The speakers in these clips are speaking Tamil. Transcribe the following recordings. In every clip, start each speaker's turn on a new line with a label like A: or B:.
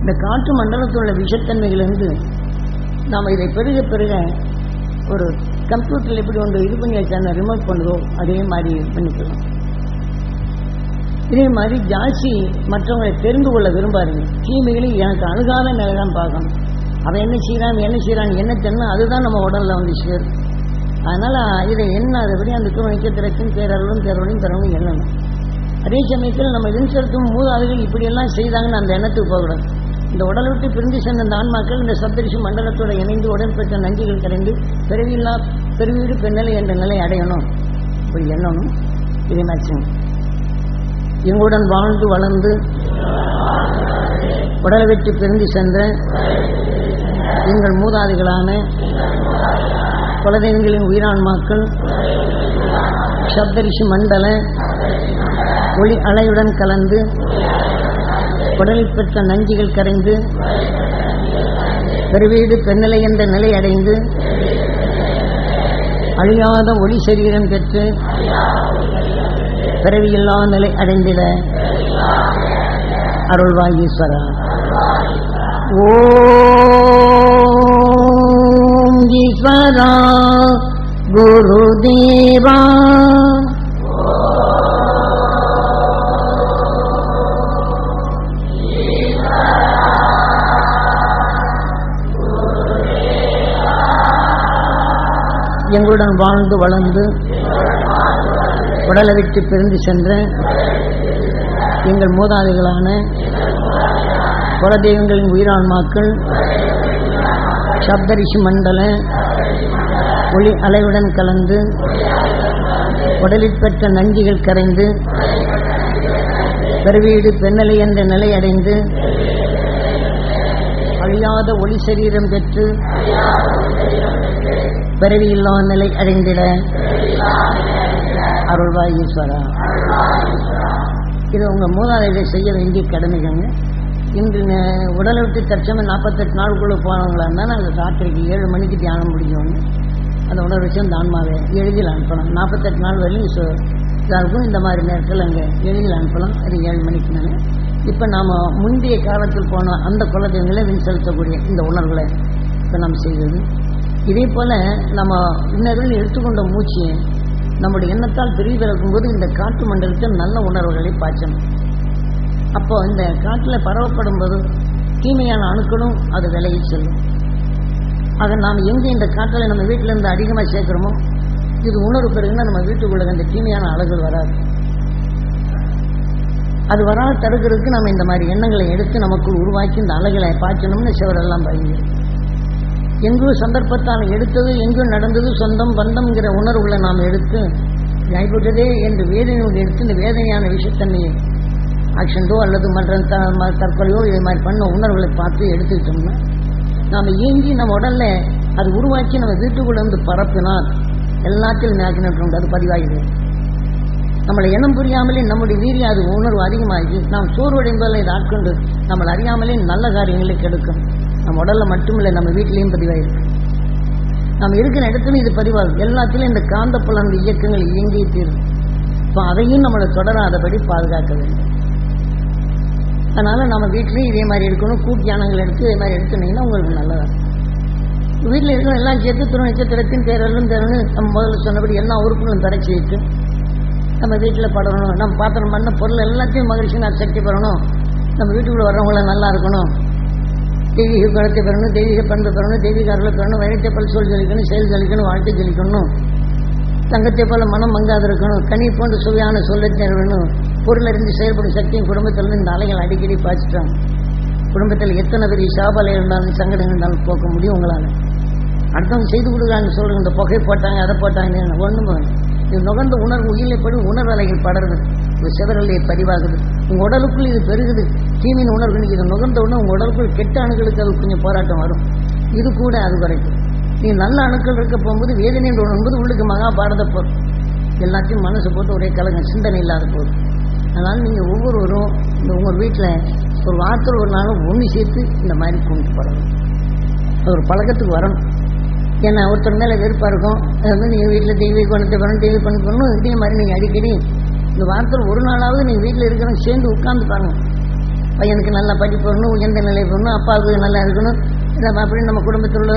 A: இந்த காற்று மண்டலத்தில் உள்ள விஷத்தன்மைகளிலிருந்து நாம் இதை பெருக பெருக ஒரு கம்ப்யூட்டரில் எப்படி ஒன்று இது பண்ணி வச்சா ரிமோட் பண்ணுதோ அதே மாதிரி பண்ணிக்கலாம். இதே மாதிரி ஜாஸ்தி மற்றவங்களை தெரிந்து கொள்ள விரும்பாருங்க. தீமைகளை எனக்கு அணுகாத நிலை தான் பார்க்கணும். அவன் என்ன செய்கிறான் என்ன தெரியும், அதுதான் நம்ம உடலில் வந்து சேரும். அதனால் இதை என்ன அதைப்படி அந்த நட்சத்திரத்தின் பேரர்களும் தரவும் எண்ணணும். அதே சமயத்தில் நம்ம இதன் செலுத்தும் மூதாதைகள் இப்படியெல்லாம் செய்தாங்கன்னு அந்த எண்ணத்துக்கு போகக்கூடாது. இந்த உடலை விட்டு பிரிந்து சென்ற இந்த ஆன்மாக்கள் இந்த சப்தரிஷி மண்டலத்தோடு இணைந்து உடன்பெற்ற நஞ்சுகள் கரைந்து பிறவியில்லா பெருவீடு பெண்ணிலை என்ற நிலை அடையணும். இப்படி எண்ணணும். இதே மாதிரி எங்களுடன் வாழ்ந்து வளர்ந்து உடலை விட்டு பிரிந்து சென்ற எங்கள் மூதாதிகளான குலதெய்வங்களின் உயிரான்மாக்கள் சப்தரிஷி மண்டல ஒளி அலையுடன் கலந்து உடலில் பெற்ற நஞ்சுகள் கரைந்து பெருவீடு பெண்ணிலை என்ற நிலை அடைந்து அழியாத ஒளி சரீரம் பெற்று பிறவியில்லா நிலை அடைந்திட அருள்வாய் ஈஸ்வரா. ஓம் ஈஸ்வரா குருதேவா. எங்களுடன் வாழ்ந்து வளர்ந்து உடலை விட்டு பிரிந்து சென்ற எங்கள் மூதாதைகளான குலதெய்வங்களின் உயிரான்மாக்கள் சப்தரிஷி மண்டல ஒளி அலைவுடன் கலந்து உடலில் பெற்ற நஞ்சுகள் கரைந்து பெருவீடு பெண்ணிலை என்ற நிலை அடைந்து அழியாத ஒளி சரீரம் பெற்று பிறவியில்லா நிலை அடைந்திட அருள்வாய் ஈஸ்வரா. இது உங்கள் மூதாதைகளை செய்ய வேண்டிய கடமைகள்ங்க. இன்று உடலை விட்டு தற்சமயம் 48 நாளுக்குள்ளே போனவங்களா இருந்தாலும் அது ராத்திரிக்கு 7 மணிக்கு தியானம் முடிஞ்சோன்னு அந்த உணர்வு வச்சு அந்த ஆன்மாவை எளிதில் அனுப்பலாம். 48 நாள் வரையும் இதாருக்கும். இந்த மாதிரி நேரத்தில் அங்கே எளிதில் அனுப்பலாம். அது 7 மணிக்கு மேலே. இப்போ நாம் முந்தைய காலத்தில் போன அந்த குலதெய்வங்களை வின் செலுத்தக்கூடிய இந்த உணர்வுகளை இப்போ நாம் செய்வது. இதே போல் நம்ம இன்னொரு எடுத்துக்கொண்ட மூச்சு நம்முடைய எண்ணத்தால் பிரிவிறக்கும் போது இந்த காற்று மண்டலத்தில் நல்ல உணர்வுகளை பாய்ச்சணும். அப்போ இந்த காற்றில் பரவப்படும் போது தீமையான அணுக்களும் அது விலகி செல்லும். ஆக நாம் எங்கே இந்த காற்றில் நம்ம வீட்டிலேருந்து அதிகமாக சேர்க்குறோமோ இது உணர்வு பெருகுன்னா நம்ம வீட்டுக்குள்ள அந்த தீமையான அலைகள் வராது. அது வராது தடுக்கிறதுக்கு நம்ம இந்த மாதிரி எண்ணங்களை எடுத்து நமக்குள் உருவாக்கி இந்த அலைகளை பாய்ச்சணும்னு சிவரெல்லாம் பயந்து எங்கோ சந்தர்ப்பத்தால் எடுத்தது எங்கோ நடந்தது சொந்தம் பந்தம்ங்கிற உணர்வுகளை நாம் எடுத்து கைவிட்டதே என்று வேதனையோடு எடுத்து இந்த வேதனையான விஷயத்தன்மையை ஆக்ஷன்டோ அல்லது மற்ற தற்கொலையோ இது மாதிரி பண்ண உணர்வுகளை பார்த்து எடுத்துக்கிட்டோம்னா நாம் இயங்கி நம்ம உடல்ல அது உருவாக்கி நம்ம வீட்டுக்குள்ள வந்து பரப்பினால் எல்லாத்திலும் மேக்னெட் அது பதிவாகிறது. நம்மளை எண்ணம் புரியாமலே நம்முடைய வீரியம் அது உணர்வு அதிகமாகி நாம் சோர்வடைந்ததில் இதை ஆட்கொண்டு நம்மளை அறியாமலே நல்ல காரியங்களை கெடுக்கும். நம்ம உடல்ல மட்டுமில்லை நம்ம வீட்டிலையும் பதிவாயிருக்கு. நம்ம இருக்கிற இடத்துலையும் இது பதிவாகும். எல்லாத்திலும் இந்த காந்த புலன் இயக்கங்கள் இயங்கி தீரும். இப்போ அதையும் நம்மளை தொடராதபடி பாதுகாக்க வேண்டும். அதனால் நம்ம வீட்லேயும் இதே மாதிரி எடுக்கணும். கூட்டு யானங்கள் எடுத்து இதே மாதிரி எடுத்துனீங்கன்னா உங்களுக்கு நல்லதாக இருக்கும். வீட்டில் இருக்கணும் எல்லாம் சேர்த்து துணை நட்சத்திரத்தின் தேரலும் தேரணும் நம்ம முதல்ல சொன்னபடி எல்லா உறுப்புகளும் தடை செய்யிட்டு நம்ம வீட்டில் படணும். நம்ம பாத்திரம் பண்ண பொருள் எல்லாத்தையும் மகிழ்ச்சியாக சக்தி பெறணும். நம்ம வீட்டுக்குள்ளே வர்றவங்கள நல்லா இருக்கணும். தெய்வீக குணத்தை பெறணும், தெய்வீக பண்பு பெறணும், தெய்வீக அருளை பெறணும், வைரத்தை போல் சொல் ஜலிக்கணும், செயல் ஜலிக்கணும், வாழ்க்கை ஜலிக்கணும், தங்கத்தை போல மனம் மங்காது இருக்கணும், கனி போன்ற சுவையான சொல்லை தேர்வணும், பொருள் அறிந்து செயல்படும் சக்தியும் குடும்பத்திலிருந்து இந்த அலைகள் அடிக்கடி பாய்ச்சிட்டோம். குடும்பத்தில் எத்தனை பெரிய சாபலை இருந்தாலும் சங்கடங்கள் இருந்தாலும் போக்க முடியும் உங்களால். அடுத்தவங்க செய்து கொடுக்குறாங்க சொல்லுங்க, இந்த புகை போட்டாங்க அதை போட்டாங்க ஒன்றும் இது நுகர்ந்த உணர்வு உயிரிலைப்படி உணர்வு அலைகள் படருது, இது சிவரலையை பதிவாகுது, உங்கள் உடலுக்குள் இது பெருகுது. தீமின் உணர்வு இது நுகர்ந்த உடனே உங்கள் உடலுக்குள் கெட்ட அணுக்களுக்கு அது கொஞ்சம் போராட்டம் வரும். இது கூட அது குறைக்கும். நீ நல்ல அணுக்கள் இருக்க போகும்போது வேதனை என்று ஒன்று உள்ளுக்கு மகாபாரத போர் எல்லாத்தையும் மனசு போட்டு ஒரே கலங்க சிந்தனை இல்லாத போகுது. அதனால் நீங்கள் ஒவ்வொருவரும் இந்த உங்கள் வீட்டில் ஒரு வாரத்தில் ஒரு நாளும் ஒன்று சேர்த்து இந்த மாதிரி கொண்டு போடணும். அது ஒரு பழக்கத்துக்கு வரணும். ஏன்னா ஒருத்தர் மேலே வெறுப்பாக இருக்கும். அது வந்து நீங்கள் வீட்டில் தெய்வீக குணத்தை பண்ணணும், தெய்வீக பண்ணி பண்ணணும். இதே மாதிரி நீங்கள் அடிக்கடி இந்த வாரத்தில் ஒரு நாளாவது நீங்கள் வீட்டில் இருக்கிறவங்க சேர்ந்து உட்கார்ந்து பாருங்கள். பையனுக்கு நல்லா படிப்பு வரணும், உயர்ந்த நிலை வரணும், அப்பாவுக்கு நல்லா இருக்கணும், அப்படின்னு நம்ம குடும்பத்தில் உள்ள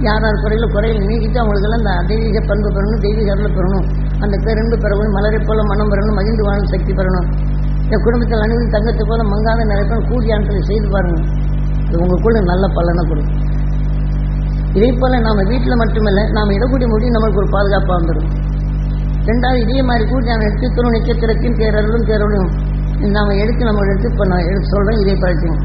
A: யார் யார் குறையில் நீக்கிட்டு அவங்களுக்கெல்லாம் இந்த தெய்வீக பண்பு பெறணும், தெய்வீக அருளை பெறணும், அந்த பேரன்பு பெறணும், மலரை போல மனம் பெறணும், மகிழ்ந்து வாழும் சக்தி பெறணும், என் குடும்பத்தில் அனைவரும் தங்கத்தை போல மங்காத நிலைப்போம் கூடிய ஆண்களை செய்து பாருங்கள். இது உங்களுக்குள்ள நல்ல பலனை கொடுக்கும். இதே போல் நாம் வீட்டில் மட்டுமில்லை, நாம் இடக்கூடிய முடியும் நம்மளுக்கு ஒரு பாதுகாப்பாக வந்துடும். ரெண்டாவது இதே மாதிரி கூட்டியான எடுத்து துணை நட்சத்திரத்தின் தேரருளும் நாம் எடுத்து நம்ம எடுத்து இப்போ நான் எடுத்து சொல்கிறேன். இதே பழச்சுங்க.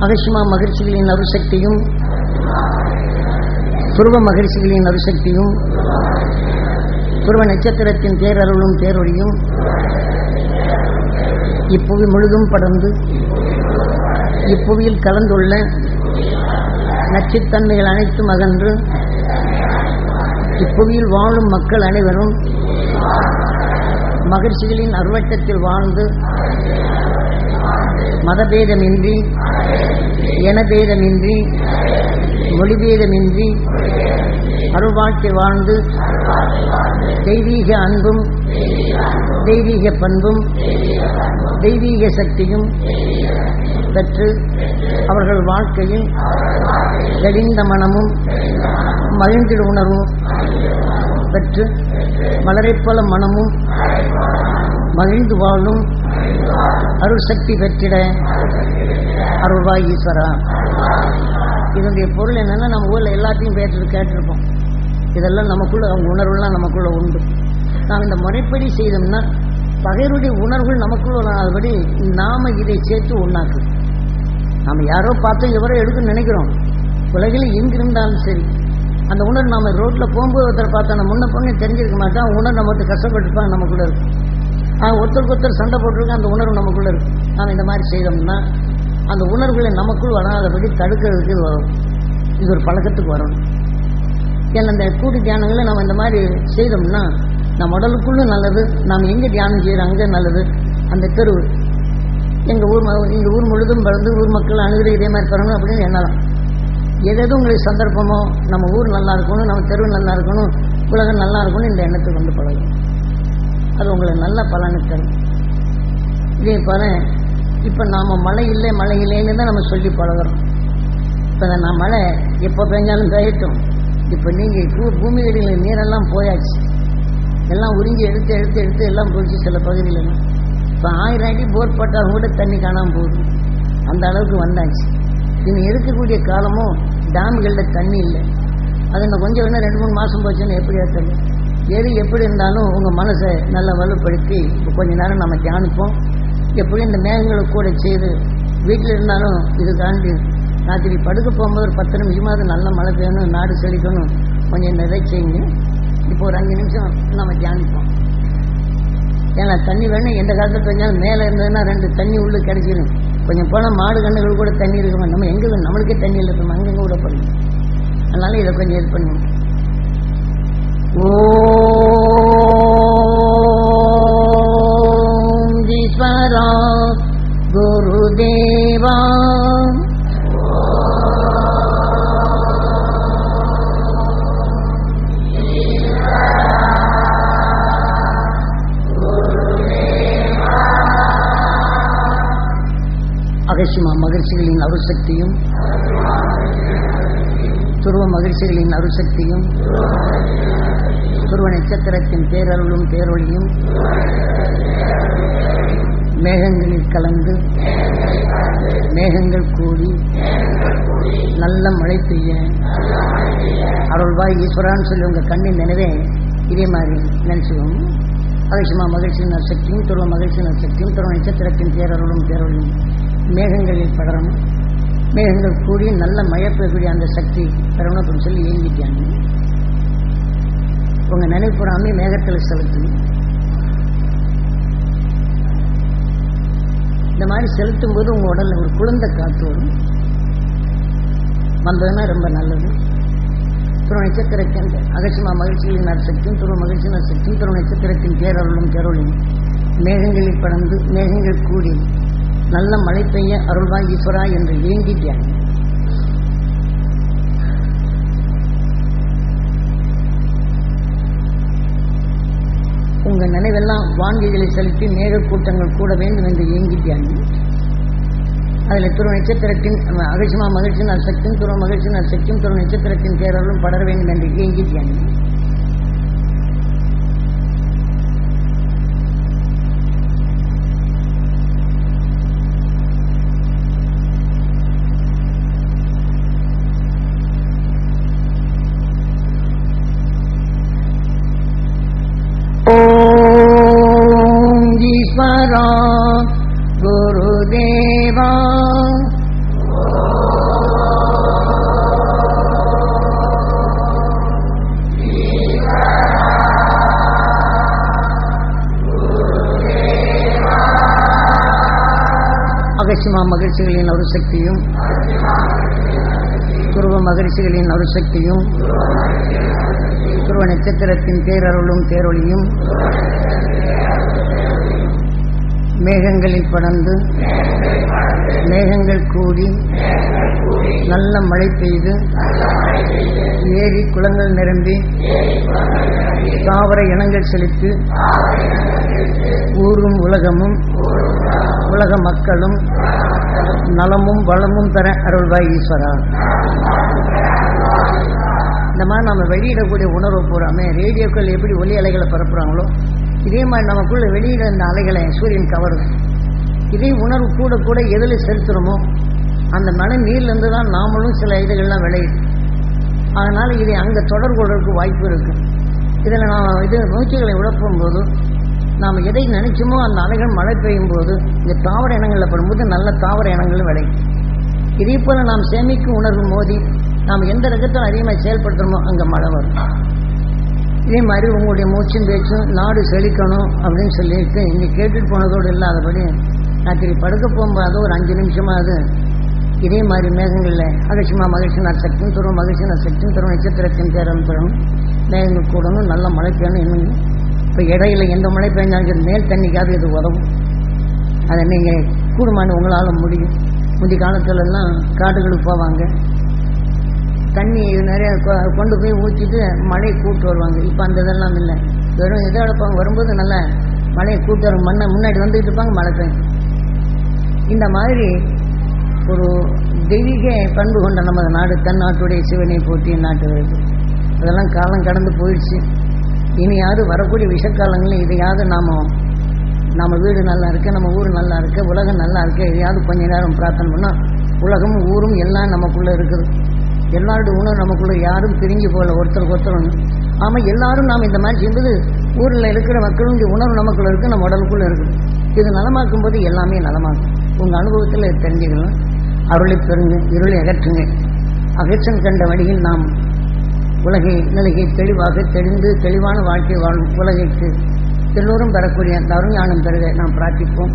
A: அகசிமா மகிழ்ச்சிகளின் அருசக்தியும் துருவ மகிழ்ச்சிகளின் அருசக்தியும் துருவ நட்சத்திரத்தின் தேரருளும் தேரொழியும் இப்புவி முழுதும் படர்ந்து இப்புவியில் கலந்துள்ள நச்சுத்தன்மைகள் அனைத்தும் அகன்று இப்புவியில் வாழும் மக்கள் அனைவரும் மகிழ்ச்சிகளின் அருவட்டத்தில் வாழ்ந்து மதபேதமின்றி இனபேதமின்றி மொழிபேதமின்றி அருள்வாழ்க்கை வாழ்ந்து தெய்வீக அன்பும் தெய்வீக பண்பும் தெய்வீக சக்தியும் பெற்று அவர்கள் வாழ்க்கையில் தெளிந்த மனமும் மகிழ்ந்திட உணர்வும் பெற்று மலரைப்போல மனமும் மகிழ்ந்து வாழும் அருள் சக்தி பெற்றிட அருள்வாய் ஈஸ்வரா. இதனுடைய பொருள் என்னன்னா, நம்ம ஊரில் எல்லாத்தையும் கேட்டிருப்போம். இதெல்லாம் நமக்குள்ள அவங்க உணர்வுலாம் நமக்குள்ள உண்டு. நாம் இந்த முறைப்படி செய்தோம்னா பகைவருடைய உணர்வுகள் நமக்குள்ள வராதபடி நாம இதை சேர்த்து ஒன்றாக்கு. நாம் யாரோ பார்த்தோம் எவரோ எடுக்கணும்னு நினைக்கிறோம். உலகில் எங்கிருந்தாலும் சரி அந்த உணர்வு நாம் ரோட்டில் போகும்போது ஒருத்தர் பார்த்தா நம்ம முன்ன பொண்ணு தெரிஞ்சிருக்க மாட்டோம். உணர்வு நம்மகிட்ட கஷ்டப்பட்டுருப்பாங்க, நமக்குள்ள இருக்கு. ஒருத்தருக்கு ஒருத்தர் சண்டை போட்டிருக்க அந்த உணர்வு நமக்குள்ள இருக்கு. நாம் இந்த மாதிரி செய்தோம்னா அந்த உணர்வுகளை நமக்குள் வராதபடி தடுக்கிறதுக்கு வரும். இது ஒரு பழக்கத்துக்கு வரணும். ஏன்னா இந்த கூட்டு தியானங்களை நம்ம இந்த மாதிரி செய்தோம்னா நம்ம உடலுக்குள்ளும் நல்லது. நாம் எங்கே தியானம் செய்கிறோம் அங்கே நல்லது. அந்த தெரு எங்கள் ஊர் முழுதும் பறந்து ஊர் மக்கள் அணுகிற இதே மாதிரி தரணும் அப்படின்னு எண்ணலாம். எதுவும் உங்களுக்கு சந்தர்ப்பமோ நம்ம ஊர் நல்லா இருக்கணும், நம்ம தெரு நல்லா இருக்கணும், உலகம் நல்லா இருக்கணும், இந்த எண்ணத்துக்கு வந்து பழகும். அது உங்களுக்கு நல்ல பலனை தரும். இதே போல இப்போ நாம் மழை இல்லைன்னு தான் நம்ம சொல்லி பழகிறோம். இப்போ நான் மழை எப்போ பெஞ்சாலும் பெய்யட்டும். இப்போ நீங்கள் பூமிகளில் நீரெல்லாம் போயாச்சு, எல்லாம் உறிஞ்சி எடுத்து எல்லாம் போயிடுச்சு. சில பகுதியில் இப்போ 1000 அடி போர் போட்டாலும் கூட தண்ணி காணாமல் போகுது. அந்த அளவுக்கு வந்தாச்சு. இன்னும் இருக்கக்கூடிய காலமும் டேம்களில் தண்ணி இல்லை. அது இன்னும் கொஞ்சம் இன்னும் 2-3 மாதம் போச்சுன்னு எப்படியா தண்ணி எது எப்படி இருந்தாலும் உங்கள் மனசை நல்லா வலுப்படுத்தி இப்போ கொஞ்ச நேரம் நம்ம தியானிப்போம். எப்படி இந்த மேகங்களை கூட செய்து வீட்டில் இருந்தாலும் இது தாண்டி ராத்திரி படுக்க போகும்போது ஒரு 10 நிமிஷமாவது நல்ல மழை பெய்யணும், நாடு செழிக்கணும், கொஞ்சம் நிறை செய்யுங்க. இப்போ ஒரு 5 நிமிஷம் நம்ம தியானிப்போம். ஏன்னா தண்ணி வேணும். எந்த காலத்தில் பெஞ்சாலும் மேலே இருந்ததுன்னா 2 தண்ணி உள்ளே கிடைச்சிடும். கொஞ்சம் போனால் மாடு கண்ணுகள் கூட தண்ணி இருக்குமா, நம்ம எங்கே நம்மளுக்கே தண்ணி இல்லை, நம்ம அங்கங்கே கூட பண்ணணும். அதனால இதை கொஞ்சம் இது பண்ணுவோம். ஓம் ஈஸ்வரா குருதேவா அகசிமா மகிழ்ச்சிகளின் அருசக்தியும் துருவ மகிழ்ச்சிகளின் அருசக்தியும் துருவ நட்சத்திரத்தின் பேரருளும் பேரொழியும் மேகங்களில் கலந்து மேகங்கள் கூடி நல்ல மழை பெய்ய அருள்வாய் ஈஸ்வரான்னு சொல்லி உங்கள் கண்ணின் நினைவே இதே மாதிரி நினைச்சுக்கோங்க. அகசிமா மகிழ்ச்சியின் அசக்தியும் துருவ மகிழ்ச்சியின் அசக்தியும் துருவ நட்சத்திரத்தின் பேரருளும் பேரொழியும் மேகங்களில் படரணும். மேகங்கள் கூடி நல்ல மழை பெய்யக்கூடிய அந்த சக்தி பெறணும் அப்படின்னு சொல்லி ஏங்கிட்டாங்க. உங்கள் நினைப்புறாமே மேகத்தில் செலுத்தணும். இந்த மாதிரி செலுத்தும் போது உங்கள் உடலில் ஒரு குளிர்ந்த காற்று வரும். வந்ததுன்னா ரொம்ப நல்லது. துருவ நட்சத்திரத்தின் அகசிமா மகிழ்ச்சிகளின் அசக்தியும் துருவ மகிழ்ச்சியின் அசக்தியும் துருவ நட்சத்திரத்தின் பேரருளும் பேரொழியும் மேகங்களில் படர்ந்து மேகங்கள் கூடி நல்ல மழை பெய்ய அருள்வாய் ஈஸ்வரா என்று வேண்டிட்டாங்க. உங்கள் நினைவெல்லாம் வான்கைகளை செலுத்தி மேகக்கூட்டங்கள் கூட வேண்டும் என்று ஏங்கிட்டாங்க. அதில் துருவ நட்சத்திரத்தின் அகசிமா மகிழ்ச்சியின் அசக்தியும் துருவ மகிழ்ச்சியின் அசக்தியும் துருவ நட்சத்திரத்தின் பேரலும் படர வேண்டும் என்று ஏங்கிட்டாங்க. ஓம் ஈஸ்வரா குருதேவா அகசிமா மகிழ்ச்சிகளின் ஒரு சக்தியும் துருவ மகிழ்ச்சிகளின் ஒரு சக்தியும் துருவ நட்சத்திரத்தின் பேரருளும் பேரொளியும் மேகங்களில் படர்ந்து மேகங்கள் கூடி நல்ல மழை பெய்து ஏரி குளங்கள் நிரம்பி தாவர இனங்கள் செழித்து ஊரும் உலகமும் உலக மக்களும் நலமும் வளமும் பெற அருள்வாய் ஈஸ்வரா. இந்த மாதிரி நம்ம வெளியிடக்கூடிய உணர்வு பூராமே ரேடியோக்கள் எப்படி ஒலி அலைகளை பரப்புகிறாங்களோ இதே மாதிரி நமக்குள்ள வெளியிட இந்த அலைகளை சூரியன் கவருது. இதே உணர்வு கூட கூட எதில் செலுத்துகிறோமோ அந்த மழை நீர்லேருந்து தான் நாமளும் சில இதுகள்லாம் விளையுது. அதனால் இதை அங்கே தொடர்பு கொள்வதற்கு வாய்ப்பு இருக்குது. இதில் நாம் மூச்சுகளை உழப்பும் போது நாம் எதை நினைச்சோமோ அந்த அலைகள் மழை பெய்யும் போது இந்த தாவர இனங்களில் படும்போது நல்ல தாவர இனங்களும் விளையும். இதே போல் நாம் சேமிக்கும் உணர்வு மோதி நாம் எந்த ரகத்தில் அதிகமாக செயல்படுத்துகிறோமோ அங்கே மழை வரும். இதே மாதிரி உங்களுடைய மூச்சும் பேச்சும் நாடு செழிக்கணும் அப்படின்னு சொல்லிட்டு இங்கே கேட்டுட்டு போனதோடு இல்லாதபடி ராத்திரி படுக்க போகும்போது அது ஒரு 5 நிமிஷமாவது இதே மாதிரி மேகங்களில் அகசிமா மகிழ்ச்சியின் சக்தியும் துருவ மகிழ்ச்சியின் சக்தியும் துருவ நட்சத்திரத்தின் பேரம் பெறணும், மேகங்கள் கூடணும், நல்ல மழை பெய்யணும். இன்னும் இப்போ இடையில எந்த மழை பெய்ஞ்சாலும் மேல் தண்ணிக்காவது இது உதவும். அதை நீங்கள் கூடுமான உங்களால் முடியும். முந்தைய காலத்துலலாம் காடுகளுக்கு போவாங்க, தண்ணி நிறைய கொண்டு போய் ஊற்றிட்டு மழையை கூட்டு வருவாங்க. இப்போ அந்த இதெல்லாம் இல்லை. வெறும் இதை எடுப்பாங்க, வரும்போது நல்லா மழையை கூட்டு வரும், மண்ணை முன்னாடி வந்துக்கிட்டு இருப்பாங்க, மழை பெய்யும். இந்த மாதிரி ஒரு தெய்வீக பண்பு கொண்ட நமது நாடு தன்னாட்டுடைய சிவனை போற்றி நாட்டு வருது. அதெல்லாம் காலம் கடந்து போயிடுச்சு. இனியாவது வரக்கூடிய விஷக்காலங்களில் இதையாவது நம்ம வீடு நல்லா இருக்க, நம்ம ஊர் நல்லா இருக்க, உலகம் நல்லா இருக்க, இதையாவது கொஞ்ச நேரம் பிரார்த்தனை பண்ணால் உலகமும் ஊரும் எல்லாம் நமக்குள்ளே இருக்குது. எல்லாருடைய உணவு நமக்குள்ளே யாரும் பிரிஞ்சு போகல, ஒருத்தருக்கு ஒருத்தர் ஒன்று. ஆமாம், எல்லாரும் நாம் இந்த மாதிரி செய்யும்போது ஊரில் இருக்கிற மக்களுடைய உணர்வு நமக்குள்ளே இருக்குது, நம்ம உடலுக்குள்ளே இருக்குது. இது நலமாக்கும் போது எல்லாமே நலமாக்கும். உங்கள் அனுபவத்தில் தெரிஞ்சுக்கலாம். அருளை பெறுங்க, இருளை அகற்றுங்க. அகற்றன் கண்ட வழியில் நாம் உலகை நிலையை தெளிவாக தெரிந்து தெளிவான வாழ்க்கை வாழும் உலகைக்கு எல்லோரும் பெறக்கூடிய அந்த அருஞானம் பெறுக நாம் பிரார்த்திப்போம்.